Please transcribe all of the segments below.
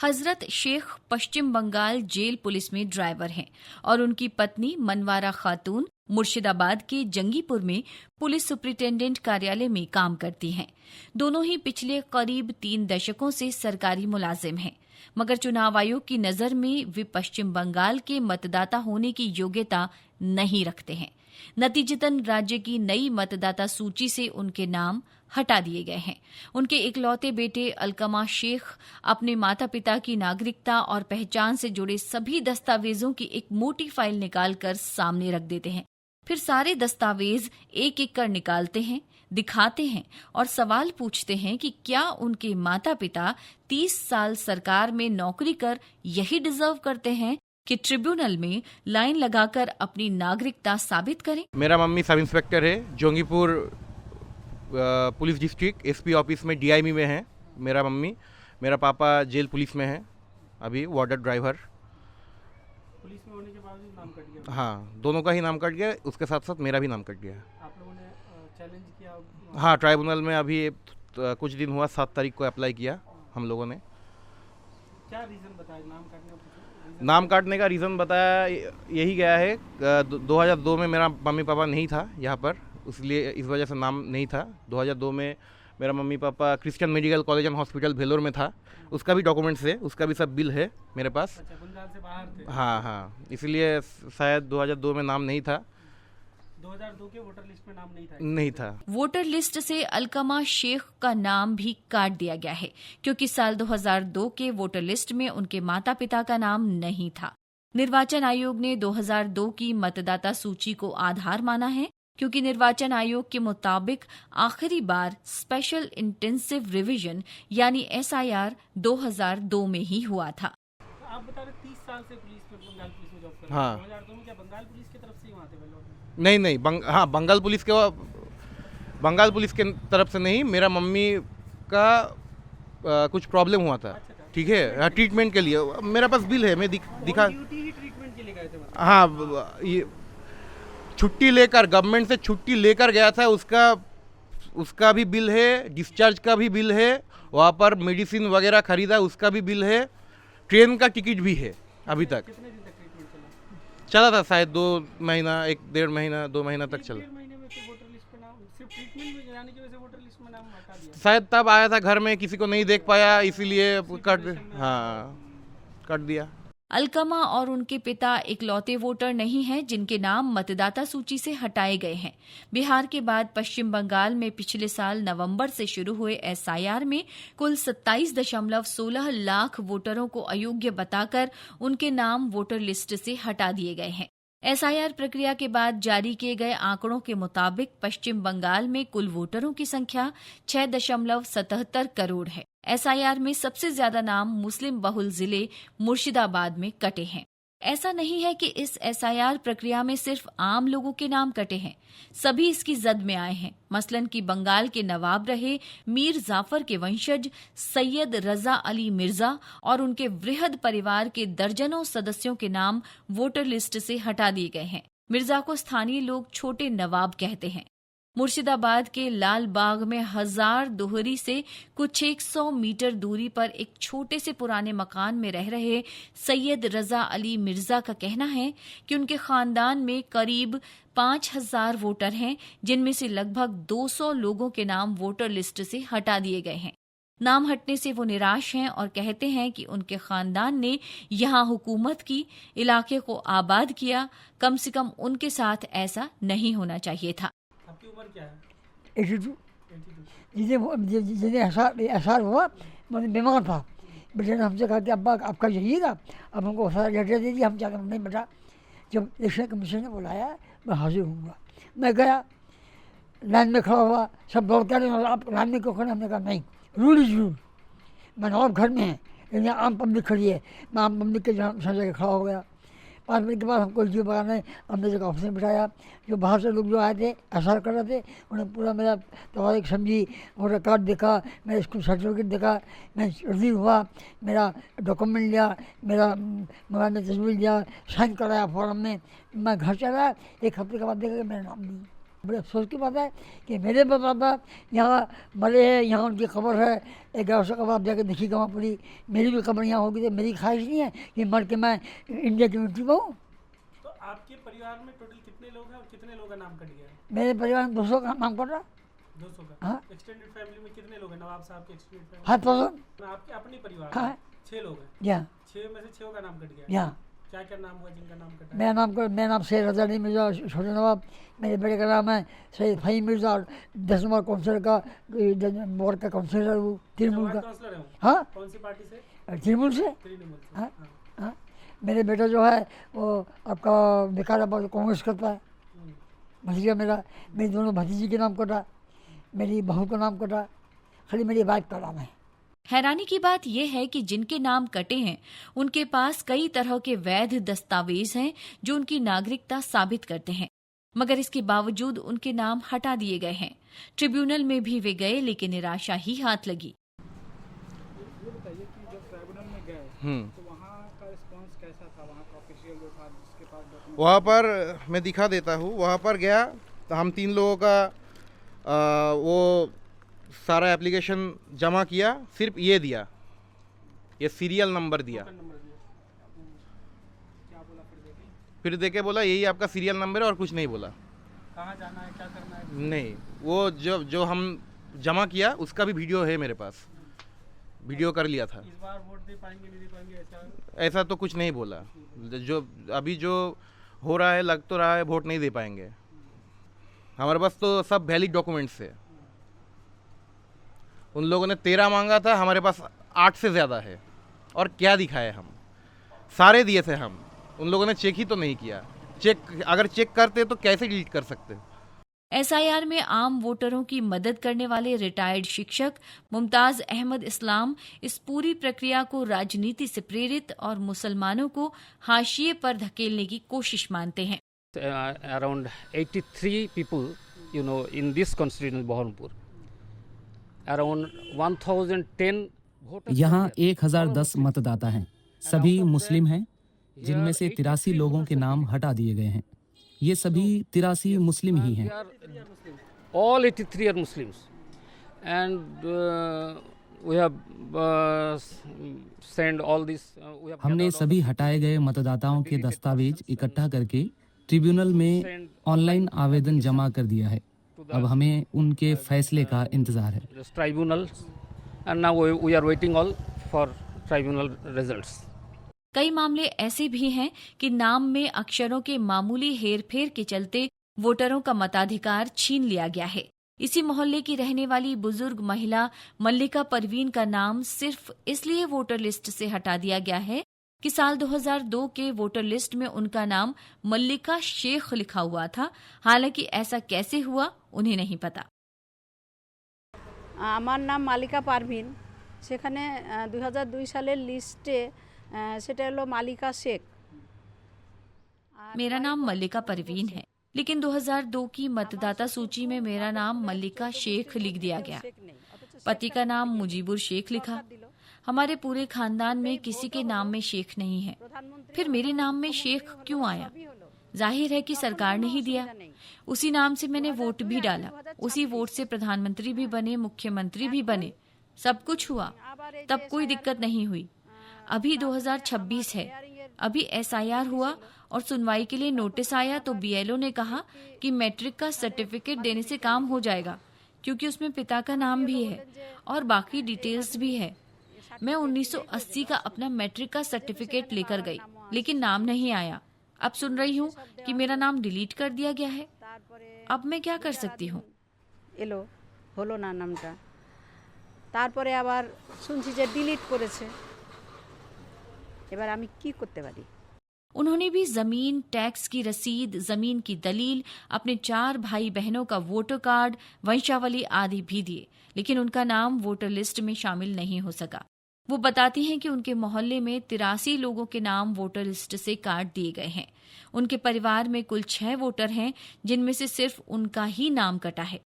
हजरत शेख पश्चिम Bengal jail police में driver हैं और उनकी पत्नी मनवारा खातून मुर्शिदाबाद के जंगीपुर में पुलिस सुपरिटेंडेंट कार्यालय में काम करती हैं। दोनों ही पिछले करीब 3 दशकों से सरकारी मुलाजिम हैं, मगर चुनाव आयोग की नजर में वे पश्चिम बंगाल के मतदाता होने की योग्यता नहीं रखते हैं। नतीजतन राज्य की नई मतदाता सूची से उनके नाम हटा दिए गए हैं। उनके इकलौते बेटे अलकमा शेख अपने माता पिता की नागरिकता और पहचान से जुड़े सभी दस्तावेजों की एक मोटी फाइल निकालकर सामने रख देते हैं। फिर सारे दस्तावेज एक एक कर निकालते हैं, दिखाते हैं और सवाल पूछते हैं कि क्या उनके माता पिता 30 साल सरकार में नौकरी कर यही डिजर्व करते हैं कि ट्रिब्यूनल में लाइन लगाकर अपनी नागरिकता साबित करें। मेरा मम्मी सब इंस्पेक्टर है, जोंगीपुर पुलिस डिस्ट्रिक्ट एसपी ऑफिस में डीआईमी में है मेरा मम्मी। मेरा पापा जेल पुलिस में है, अभी वार्डर ड्राइवर। पुलिस में होने के बाद नाम कट गया? हाँ, दोनों का ही नाम कट गया, उसके साथ साथ मेरा भी नाम कट गया। आप लोगों ने चैलेंज किया? हाँ, ट्राइब्यूनल में अभी कुछ दिन हुआ, 7 तारीख को अप्लाई किया हम लोगों ने। क्या रीज़न बताया नाम काटने का? नाम काटने का रीज़न बताया यही गया है, 2002 में मेरा मम्मी पापा नहीं था यहाँ पर, इसलिए इस वजह से नाम नहीं था। 2002 में मेरा मम्मी पापा Christian medical college and hospital Vellore में था, उसका भी डॉक्यूमेंट्स है, उसका भी सब बिल है मेरे पास। अच्छा, बंगाल से बाहर थे? हाँ, इसलिए शायद 2002 में नाम नहीं था। 2002 के वोटर लिस्ट में नाम नहीं था। वोटर लिस्ट से अलकमा शेख का नाम भी काट दिया गया है, क्योंकि साल 2002 के वोटर लिस्ट में उनके माता पिता का नाम नहीं था। निर्वाचन आयोग ने 2002 की मतदाता सूची को आधार माना है, क्योंकि निर्वाचन आयोग के मुताबिक आखिरी बार स्पेशल इंटेंसिव रिवीजन यानी SIR 2002 में ही हुआ था। आप बता रहे 30 साल से पुलिस में, बंगाल पुलिस में जॉब कर रहे हैं। हाँ। 2002 में क्या बंगाल पुलिस की तरफ से ही वहाँ थे? नहीं, बंगाल पुलिस के तरफ से नहीं, मेरा मम्मी का कुछ प्रॉब्लम हुआ था, ठीक है, ट्रीटमेंट के लिए। मेरा पास बिल है, मैं दिखा। ड्यूटी ही ट्रीटमेंट के लिए गए थे? हाँ, ये छुट्टी लेकर, गवर्नमेंट से छुट्टी लेकर गया था, उसका भी बिल है, डिस्चार्ज का भी बिल है, वहाँ पर मेडिसिन वगैरह खरीदा उसका भी बिल है, ट्रेन का टिकट भी है। अभी तक कितने दिन तक ट्रीटमेंट चला था, शायद 2 महीना, 1-1.5 महीना, 2 महीना तक चला। 1-1.5 महीने में तो वोटर लिस्ट पे नाम, सिर्फ ट्रीटमेंट में जाने की वजह से वोटर लिस्ट में नाम हटा दिया? शायद तब आया था घर में, किसी को नहीं देख पाया, इसीलिए कट दिया। अलकमा और उनके पिता इकलौते वोटर नहीं हैं जिनके नाम मतदाता सूची से हटाए गए हैं। बिहार के बाद पश्चिम बंगाल में पिछले साल नवंबर से शुरू हुए SIR में कुल 27.16 लाख वोटरों को अयोग्य बताकर उनके नाम वोटर लिस्ट से हटा दिए गए हैं। SIR प्रक्रिया के बाद जारी किए गए आंकड़ों के मुताबिक पश्चिम बंगाल में कुल वोटरों की संख्या 6.77 करोड़ है। SIR में सबसे ज्यादा नाम मुस्लिम बहुल जिले मुर्शिदाबाद में कटे हैं। ऐसा नहीं है कि इस SIR प्रक्रिया में सिर्फ आम लोगों के नाम कटे हैं, सभी इसकी जद में आए हैं। मसलन कि बंगाल के नवाब रहे मीर जाफर के वंशज सैयद रजा अली मिर्जा और उनके वृहद परिवार के दर्जनों सदस्यों के नाम वोटर लिस्ट से हटा दिए गए हैं। मिर्जा को स्थानीय लोग छोटे नवाब कहते हैं। मुर्शिदाबाद के लाल बाग में हजार दोहरी से कुछ 100 मीटर दूरी पर एक छोटे से पुराने मकान में रह रहे सैयद रजा अली मिर्जा का कहना है कि उनके खानदान में करीब 5000 वोटर हैं, जिनमें से लगभग 200 लोगों के नाम वोटर लिस्ट से हटा दिए गए हैं। नाम हटने से वो निराश हैं और कहते हैं कि उनके खानदान ने यहाँ हुकूमत की, इलाके को आबाद किया, कम से कम उनके साथ ऐसा नहीं होना चाहिए था। आपकी उम्र क्या है? 82। जिन्हें एहसास हुआ, मतलब बीमार था, बेटे ने हमसे कहा कि अब्बा आपका जाइएगा, अब हमको सारा लेटर दे दिया। हम चाहते नहीं बेटा, जब इलेक्शन कमीशन ने बुलाया मैं हाजिर हूँगा। मैं गया, लाइन में खड़ा हुआ, सब दौड़ कर आप लाइन में क्यों खड़े? हमने कहा नहीं, रूल इज रूल। मैं नवाब घर में है, लेकिन आम पब्लिक खड़ी है, मैं आम पब्लिक के जगह खड़ा हो गया। 5 मिनट के बाद हमको जो बनाने हमने जगह ऑफिस में बिठाया। जो बाहर से लोग जो आए थे SIR कर रहे थे, उन्हें पूरा मेरा तवारीख समझी, वोटर कार्ड देखा, मेरा स्कूल सर्टिफिकेट देखा, मैं रिलीव हुआ, मेरा डॉक्यूमेंट लिया, मेरा मोबाइल में तस्वीर लिया, साइन कराया फॉर्म में। मैं घर चला, 1 हफ्ते के बाद देखा कि मेरा नाम नहीं। बड़े अफसोस की बात है कि मेरे बाबा यहाँ मरे हैं, यहाँ उनकी खबर है। 1100 कबर आप जाके देखिएगा वहाँ पूरी। मेरी भी खबर यहाँ होगी, तो मेरी ख्वाहिश नहीं है कि मर के मैं इंडिया की मिट्टी में हूँ। तो आपके परिवार में टोटल कितने लोग हैं और कितने लोगों का नाम कट गया है? मेरे परिवार में 200 का नाम पड़ रहा। 200 का। हाँ। एक्सटेंडेड फैमिली में कितने लोग हैं? नवाब साहब के एक्सटेंडेड फैमिली हाँ, 1000। आपके अपने परिवार हाँ। में 6 लोग हैं। यहाँ 6 में से 6 का नाम कट गया है। यहाँ क्या क्या नाम हुआ जिनका नाम कटा है? मेरा नाम सैयद रज़ा मिर्ज़ा, छोटे नवाब। मेरे बेटे का नाम है सैयद फ़हीम मिर्ज़ा, और 10 नंबर काउंसिलर का बोर्ड का काउंसिलर हूँ, तृणमूल का। काउंसलर हूँ। हाँ, कौन सी पार्टी से? तृणमूल से। तृणमूल से। हाँ। हाँ। हाँ, मेरे बेटा जो है वो आपका विकाराबाद कांग्रेस करता है। भतीजा मेरा, मेरी दोनों भतीजी के नाम कटा, मेरी बहू का नाम कटा, खाली मेरी वाइफ का नाम है। हैरानी की बात यह है कि जिनके नाम कटे हैं उनके पास कई तरह के वैध दस्तावेज हैं जो उनकी नागरिकता साबित करते हैं, मगर इसके बावजूद उनके नाम हटा दिए गए हैं। ट्रिब्यूनल में भी वे गए, लेकिन निराशा ही हाथ लगी। ये बताइए कि जब ट्राइब्यूनल में गए तो वहाँ का रिस्पांस कैसा था? वहाँ का ऑफिशियल जो था जिसके पास डॉक्यूमेंट? वहाँ पर मैं दिखा देता हूँ। वहाँ पर गया तो हम 3 लोगों का वो सारा एप्लीकेशन जमा किया, सिर्फ ये दिया, ये सीरियल नंबर दिया। नंबर दिया। क्या बोला फिर देके बोला यही आपका सीरियल नंबर है, और कुछ नहीं बोला। कहाँ जाना है, क्या करना है? नहीं, वो जो हम जमा किया उसका भी वीडियो है मेरे पास, वीडियो कर लिया था। इस बार वोट दे पाएंगे नहीं दे पाएंगे ऐसा? ऐसा तो कुछ नहीं बोला। जो अभी जो हो रहा है, लग तो रहा है वोट नहीं दे पाएंगे। हमारे पास तो सब वैलिड डॉक्यूमेंट्स है। उन लोगों ने 13 मांगा था, हमारे पास 8 से ज़्यादा है। और क्या दिखाए हम? सारे दिए थे हम। उन लोगों ने चेक ही तो नहीं किया। अगर चेक करते तो कैसे डिलीट कर सकते? एसआईआर में आम वोटरों की मदद करने वाले रिटायर्ड शिक्षक मुमताज अहमद इस्लाम इस पूरी प्रक्रिया को राजनीति से प्रेरित और मुसलमानों को हाशिए पर धकेलने की कोशिश मानते हैं। Around 83 people, in this constituency Baharpur. Around 1010 voters. यहाँ 1010 मतदाता हैं, सभी मुस्लिम हैं, जिनमें से 83 लोगों के नाम हटा दिए गए हैं। ये सभी 83 मुस्लिम ही हैं। All 83 are Muslims, and we have sent all this. हमने सभी हटाए गए मतदाताओं के दस्तावेज इकट्ठा करके ट्रिब्यूनल में ऑनलाइन आवेदन जमा कर दिया है। अब हमें उनके फैसले का इंतजार है। Tribunal, and now we are waiting all for tribunal results. कई मामले ऐसे भी हैं कि नाम में अक्षरों के मामूली हेरफेर के चलते वोटरों का मताधिकार छीन लिया गया है। इसी मोहल्ले की रहने वाली बुजुर्ग महिला मल्लिका परवीन का नाम सिर्फ इसलिए वोटर लिस्ट से हटा दिया गया है कि साल 2002 के वोटर लिस्ट में उनका नाम मल्लिका शेख लिखा हुआ था। हालांकि ऐसा कैसे हुआ उन्हें नहीं पता। আমার নাম মালিকা পারভিন, সেখানে 2002 সালের লিস্টে সেটা হলো মালিকা শেখ। मेरा नाम मल्लिका परवीन है, लेकिन 2002 की मतदाता सूची में मेरा नाम मल्लिका शेख लिख दिया गया। पति का नाम मुजीबुर शेख लिखा। हमारे पूरे खानदान में किसी के नाम में शेख नहीं है, फिर मेरे नाम में शेख क्यों आया? जाहिर है कि सरकार ने ही दिया। उसी नाम से मैंने वोट भी डाला, उसी वोट से प्रधानमंत्री भी बने, मुख्यमंत्री भी बने, सब कुछ हुआ, तब कोई दिक्कत नहीं हुई। अभी 2026 है, अभी एसआईआर हुआ और सुनवाई के लिए नोटिस आया तो बीएलओ ने कहा कि मैट्रिक का सर्टिफिकेट देने से काम हो जाएगा, क्योंकि उसमें पिता का नाम भी है और बाकी डिटेल्स भी है। मैं 1980 का अपना मैट्रिक का सर्टिफिकेट लेकर गई, लेकिन नाम नहीं आया। अब सुन रही हूँ कि मेरा नाम डिलीट कर दिया गया है। अब मैं क्या कर सकती हूँ? এলো হলো না নামটা, তারপরে আবার শুনছি যে ডিলিট করেছে। এবার আমি কি করতে পারি? उन्होंने भी जमीन, टैक्स की रसीद, जमीन की दलील, अपने 4 भाई बहनों का वोटर कार्ड, वंशावली आदि भी दिए, लेकिन उनका नाम वोटर लिस्ट में शामिल नहीं हो सका। वो बताती हैं कि उनके मोहल्ले में 83 लोगों के नाम वोटर लिस्ट से काट दिए गए हैं। उनके परिवार में कुल 6 वोटर हैं, जिनमें से सिर्फ उनका ही नाम कटा है।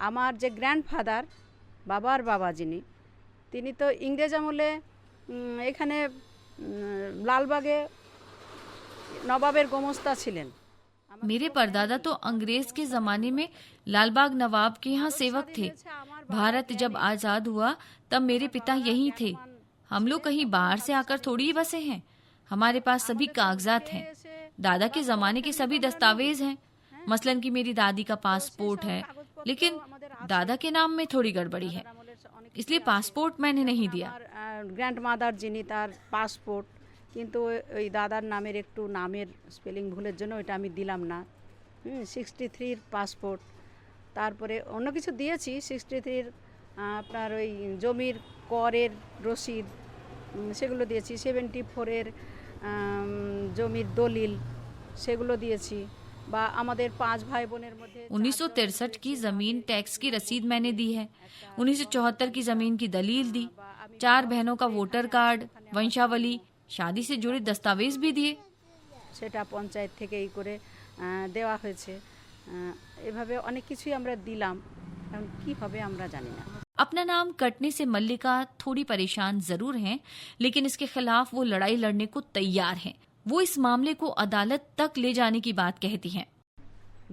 আমার যে গ্র্যান্ডফাদার, বাবার বাবা যিনি, তিনি তো ইংরেজ আমলে এখানে লালবাগে নবাবের গোমস্তা ছিলেন। मेरे परदादा तो अंग्रेज के जमाने में लालबाग नवाब के यहाँ सेवक थे। भारत जब आजाद हुआ तब मेरे पिता यहीं थे। हम लोग कहीं बाहर से आकर थोड़ी ही बसे हैं। हमारे पास सभी कागजात हैं। दादा के जमाने के सभी दस्तावेज हैं। मसलन कि मेरी दादी का पासपोर्ट है, लेकिन दादा के नाम में थोड़ी गड़बड़ी है, इसलिए पासपोर्ट मैंने नहीं दिया। গ্র্যান্ডমাদার যিনি তার পাসপোর্ট, কিন্তু ওই দাদার নামের একটু নামের স্পেলিং ভুলের জন্য ওইটা আমি দিলাম না। 63 পাসপোর্ট, তারপরে অন্য কিছু দিয়েছি। 63 আপনার ওই জমির করের রসিদ সেগুলো দিয়েছি। 74 জমির দলিল সেগুলো দিয়েছি। বা আমাদের 5 ভাই বোনের মধ্যে 1963 की जमीन टैक्स की रसीद मैंने दी है। 1974 की जमीन की दलील दी। 4 बहनों का वोटर कार्ड, वंशावली, शादी से जुड़े दस्तावेज भी दिए। সেটা পঞ্চায়েত থেকে এই করে দেওয়া হয়েছে। এভাবে অনেক কিছুই আমরা দিলাম। এখন কি হবে আমরা জানি না। अपना नाम कटने से मल्लिका थोड़ी परेशान जरूर हैं, लेकिन इसके खिलाफ वो लड़ाई लड़ने को तैयार हैं। वो इस मामले को अदालत तक ले जाने की बात कहती हैं।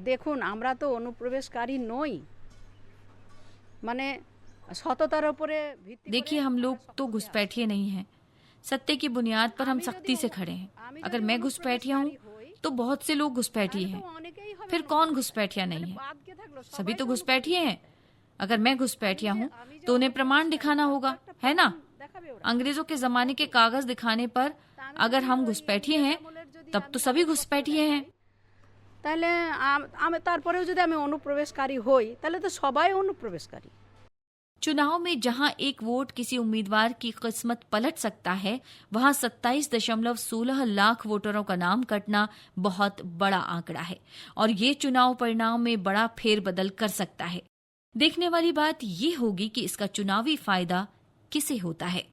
দেখুন, আমরা তো অনুপ্রবেশকারী নই, মানে সততার উপরে ভিত্তি করে। देखिए, हम लोग तो घुसपैठिए नहीं हैं। सत्य की बुनियाद पर हम सख्ती से खड़े हैं। अगर मैं घुसपैठिया हूँ तो बहुत से लोग घुसपैठिए हैं। फिर कौन घुसपैठिया नहीं है? सभी तो घुसपैठिए हैं। अगर मैं घुसपैठिया हूँ तो उन्हें प्रमाण दिखाना होगा, है ना? अंग्रेजों के जमाने के कागज दिखाने पर अगर हम घुसपैठिए हैं तब तो सभी घुसपैठिए हैं। তাহলে আমি তারপরেও যদি আমি অনুপ্রবেশকারী হই তাহলে তো সবাই অনুপ্রবেশকারী। चुनाव में जहां एक वोट किसी उम्मीदवार की किस्मत पलट सकता है, वहां 27.16 लाख वोटरों का नाम कटना बहुत बड़ा आंकड़ा है और ये चुनाव परिणाम में बड़ा फेरबदल कर सकता है। देखने वाली बात ये होगी कि इसका चुनावी फायदा किसे होता है।